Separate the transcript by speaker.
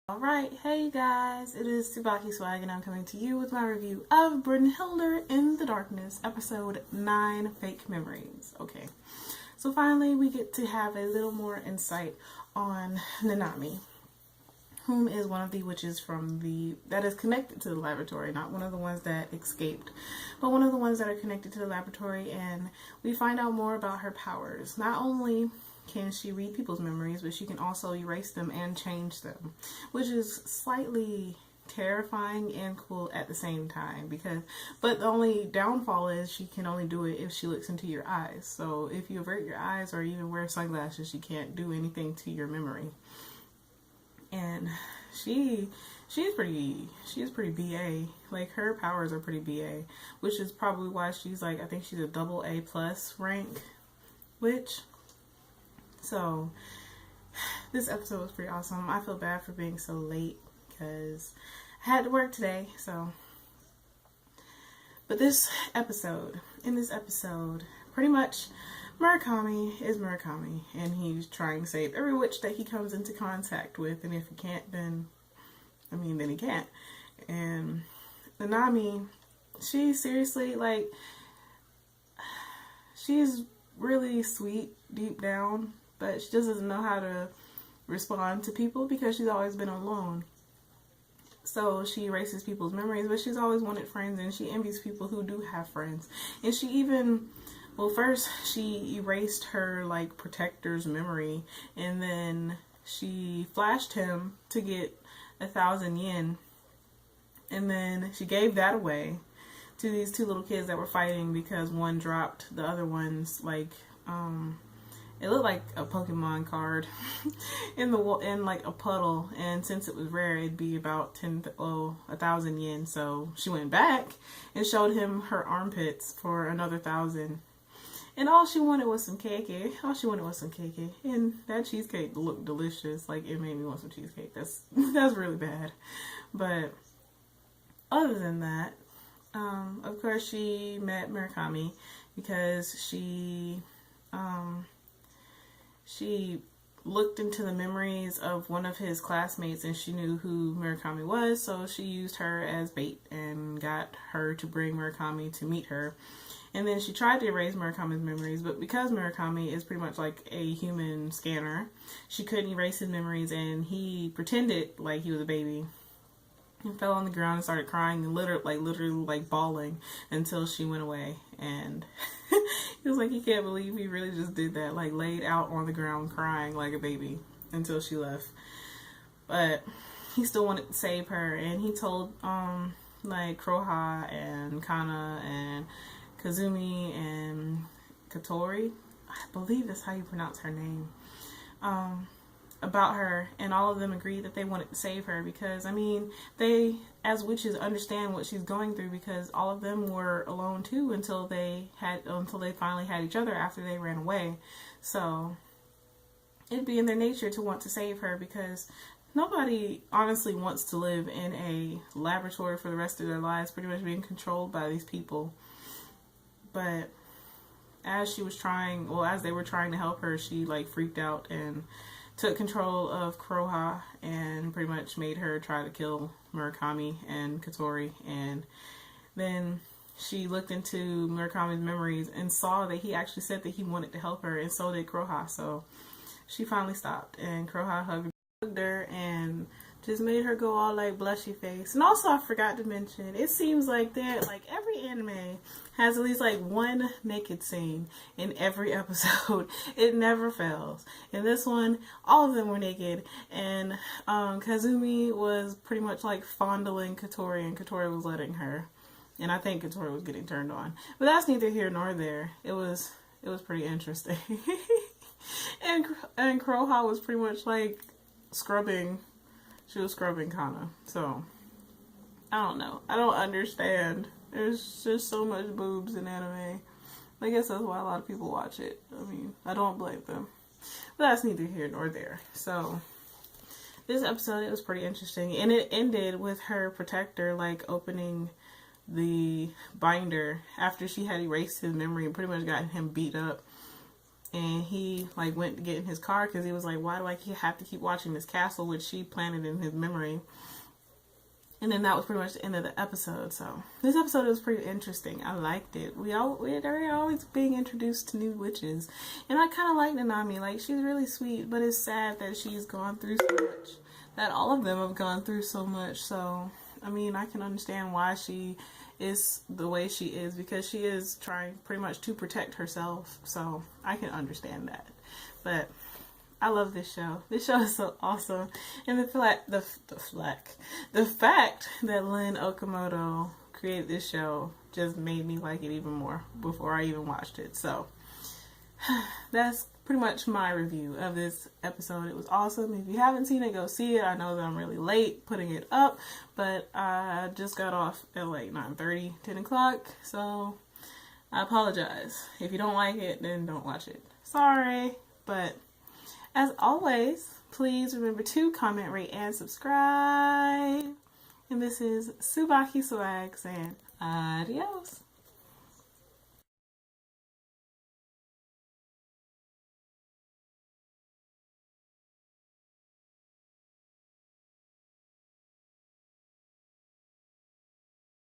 Speaker 1: Alright, hey guys, it is TsubakiSwagg and I'm coming to you with my review of Brynhildr in the Darkness, episode 9, Fake Memories. Okay, so finally we get to have a little more insight on Nanami, whom is one of the witches that is connected to the laboratory, not one of the ones that escaped, but one of the ones that are connected to the laboratory, and we find out more about her powers. Not only can she read people's memories, but she can also erase them and change them, which is slightly terrifying and cool at the same time. But the only downfall is she can only do it if she looks into your eyes. So if you avert your eyes or even wear sunglasses, she can't do anything to your memory. And she's pretty BA. Like, her powers are pretty BA, which is probably why she's like, I think she's a AA+ rank witch. So this episode was pretty awesome. I feel bad for being so late because I had to work today. But in this episode, pretty much Murakami is Murakami, and he's trying to save every witch that he comes into contact with. And if he can't, then he can't. And Nanami, she's seriously like, she's really sweet deep down, but she just doesn't know how to respond to people because she's always been alone. So she erases people's memories, but she's always wanted friends, and she envies people who do have friends. And she even, first she erased her like protector's memory, and then she flashed him to get 1,000 yen, and then she gave that away to these two little kids that were fighting because one dropped the other one's like it looked like a Pokemon card in like a puddle, and since it was rare, it'd be about 1,000 yen. So she went back and showed him her armpits for another 1,000, and all she wanted was some cake. And that cheesecake looked delicious. Like, it made me want some cheesecake. That's really bad. But other than that, of course, she met Murakami because she looked into the memories of one of his classmates, and she knew who Murakami was, so she used her as bait and got her to bring Murakami to meet her. And then she tried to erase Murakami's memories, but because Murakami is pretty much like a human scanner, she couldn't erase his memories, and he pretended like he was a baby. He fell on the ground and started crying and literally bawling until she went away. And he was like, he can't believe he really just did that, like laid out on the ground crying like a baby until she left. But he still wanted to save her, and he told like Kroha and Kana and Kazumi and Katori, I believe that's how you pronounce her name, about her, and all of them agreed that they wanted to save her because, they as witches understand what she's going through, because all of them were alone too until they finally had each other after they ran away. So it'd be in their nature to want to save her, because nobody honestly wants to live in a laboratory for the rest of their lives, pretty much being controlled by these people. But as they were trying to help her, she like freaked out and took control of Kroha and pretty much made her try to kill Murakami and Katori. And then she looked into Murakami's memories and saw that he actually said that he wanted to help her, and so did Kroha. So she finally stopped, and Kroha hugged her and just made her go all like blushy face. And also, I forgot to mention, it seems like every anime has at least like one naked scene in every episode. It never fails. In this one, all of them were naked, and Kazumi was pretty much like fondling Katori, and Katori was letting her. And I think Katori was getting turned on. But that's neither here nor there. It was pretty interesting. and Kroha was pretty much like scrubbing. She was scrubbing Kana. So, I don't know. I don't understand. There's just so much boobs in anime. I guess that's why a lot of people watch it. I don't blame them. But that's neither here nor there. So, this episode, it was pretty interesting. And it ended with her protector, like, opening the binder after she had erased his memory and pretty much gotten him beat up. and he like went to get in his car because he was like, why do I have to keep watching this castle, which she planted in his memory. And then that was pretty much the end of the episode. So this episode was pretty interesting. I liked it. We're always being introduced to new witches, and I kind of like Nanami. Like, she's really sweet, but it's sad that she's gone through so much. That all of them have gone through so much. So I mean, I can understand why she is the way she is, because she is trying pretty much to protect herself. So I can understand that. But I love this show. This show is so awesome, and the fact that Lin Okamoto created this show just made me like it even more before I even watched it. So that's pretty much my review of this episode. It was awesome. If you haven't seen it, go see it. I know that I'm really late putting it up, but I just got off at like 9:30, 10 o'clock, so I apologize. If you don't like it, then don't watch it. Sorry, but as always, please remember to comment, rate, and subscribe. And this is TsubakiSwagg saying adios.